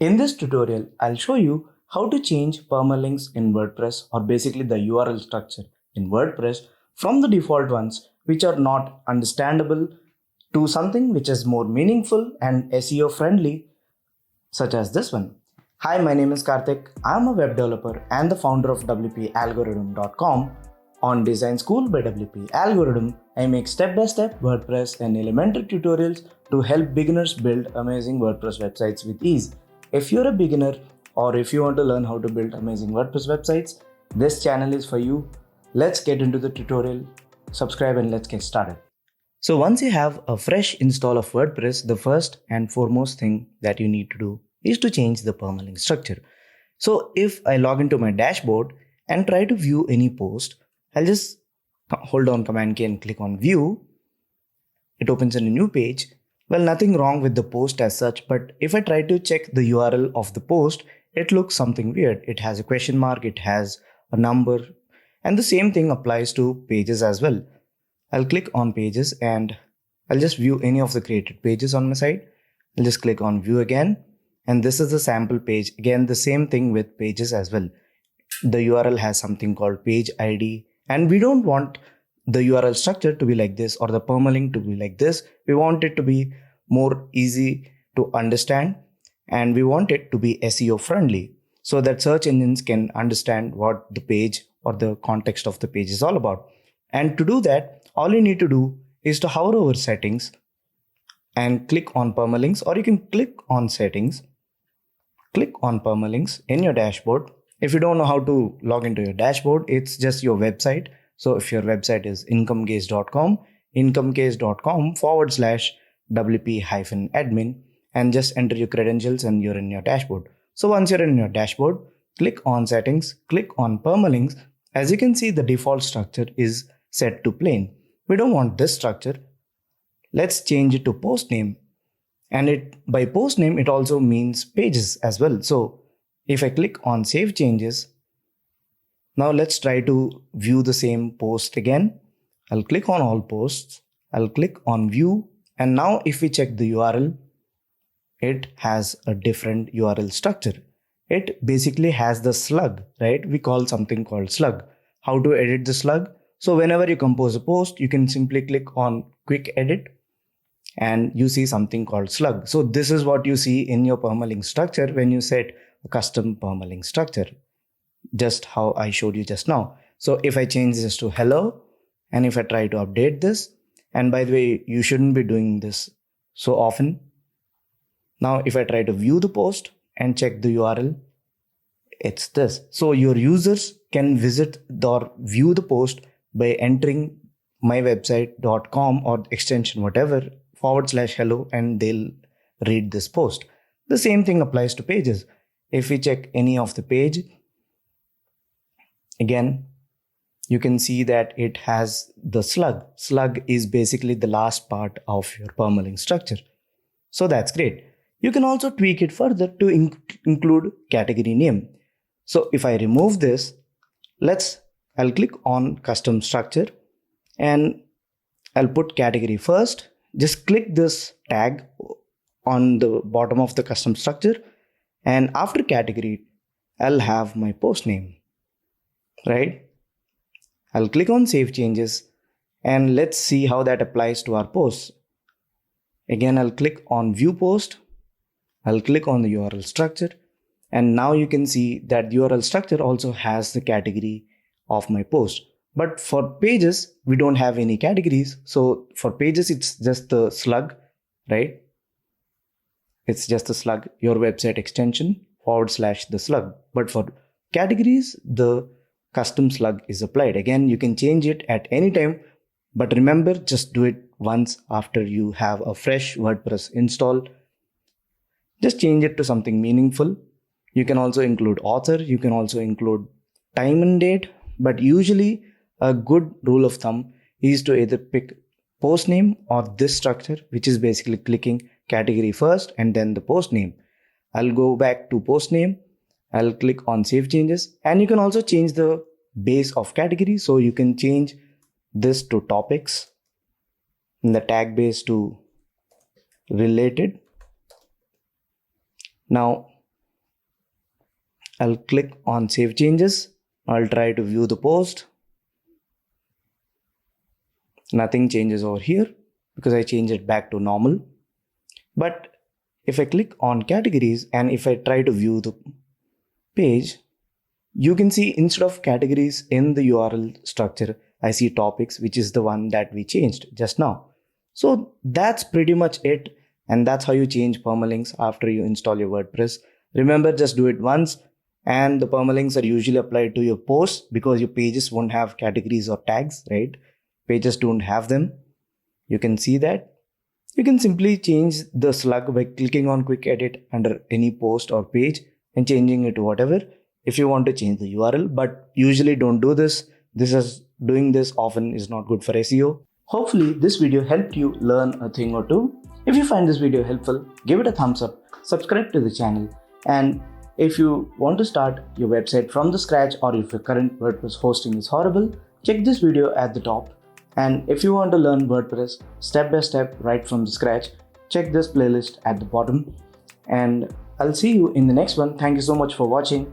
In this tutorial, I'll show you how to change permalinks in WordPress, or basically the URL structure in WordPress, from the default ones which are not understandable to something which is more meaningful and SEO friendly, such as this one. Hi, my name is Karthik. I'm a web developer and the founder of WPAlgorithm.com. On Design School by WP Algorithm, I make step-by-step WordPress and elementary tutorials to help beginners build amazing WordPress websites with ease. If you're a beginner or if you want to learn how to build amazing WordPress websites, this channel is for you. Let's get into the tutorial. Subscribe and let's get started. So once you have a fresh install of WordPress, the first and foremost thing that you need to do is to change the permalink structure. So if I log into my dashboard and try to view any post, I'll just hold on Command K and click on View. It opens in a new page. Well, nothing wrong with the post as such, but if I try to check the URL of the post, it looks something weird. It has a question mark, it has a number, and the same thing applies to pages as well. I'll click on pages and I'll just view any of the created pages on my site. I'll just click on View again, and this is the sample page. Again, the same thing with pages as well. The URL has something called page ID, and we don't want the URL structure to be like this or the permalink to be like this. We want it to be more easy to understand, and we want it to be SEO friendly so that search engines can understand what the page or the context of the page is all about. And to do that, all you need to do is to hover over settings and click on permalinks, or you can click on settings, click on permalinks in your dashboard. If you don't know how to log into your dashboard, it's just your website. So if your website is incomecase.com, incomecase.com/wp-admin, and just enter your credentials and you're in your dashboard. So once you're in your dashboard, click on settings, click on permalinks. As you can see, the default structure is set to plain. We don't want this structure. Let's change it to post name. And by post name, it also means pages as well. So if I click on save changes, now let's try to view the same post again. I'll click on all posts. I'll click on view. And now if we check the URL, it has a different URL structure. It basically has the slug, right? We call something called slug. How to edit the slug? So whenever you compose a post, you can simply click on quick edit and you see something called slug. So this is what you see in your permalink structure when you set a custom permalink structure, just how I showed you just now. So if I change this to hello, and if I try to update this, and by the way, you shouldn't be doing this so often. Now if I try to view the post and check the URL, it's this. So your users can visit or view the post by entering mywebsite.com or extension whatever /hello, and they'll read this post. The same thing applies to pages. If we check any of the page, again, you can see that it has the slug. Slug is basically the last part of your permalink structure. So that's great. You can also tweak it further to include category name. So if I remove this, I'll click on custom structure and I'll put category first. Just click this tag on the bottom of the custom structure, and after category, I'll have my post name, right? I'll click on save changes and let's see how that applies to our posts. Again, I'll click on view post. I'll click on the URL structure, and now you can see that the URL structure also has the category of my post. But for pages, we don't have any categories. So for pages, it's just the slug, right? It's just the slug, your website extension /the slug. But for categories, the custom slug is applied. Again, you can change it at any time, but remember, just do it once after you have a fresh WordPress install. Just change it to something meaningful. You can also include author, you can also include time and date, but usually a good rule of thumb is to either pick post name or this structure, which is basically clicking category first and then the post name. I'll go back to post name. I'll click on save changes, and you can also change the base of category. So you can change this to topics and the tag base to related. Now I'll click on Save Changes. I'll try to view the post. Nothing changes over here because I changed it back to normal. But if I click on categories and if I try to view the page, you can see instead of categories in the URL structure, I see topics, which is the one that we changed just now. So that's pretty much it. And that's how you change permalinks after you install your WordPress. Remember, just do it once, and the permalinks are usually applied to your posts because your pages won't have categories or tags, right? Pages don't have them. You can see that. You can simply change the slug by clicking on quick edit under any post or page and changing it to whatever if you want to change the URL, but usually don't do this. Doing this often is not good for SEO. Hopefully this video helped you learn a thing or two. If you find this video helpful, give it a thumbs up, subscribe to the channel, and if you want to start your website from the scratch or if your current WordPress hosting is horrible, check this video at the top. And if you want to learn WordPress step by step right from the scratch, check this playlist at the bottom. And I'll see you in the next one. Thank you so much for watching.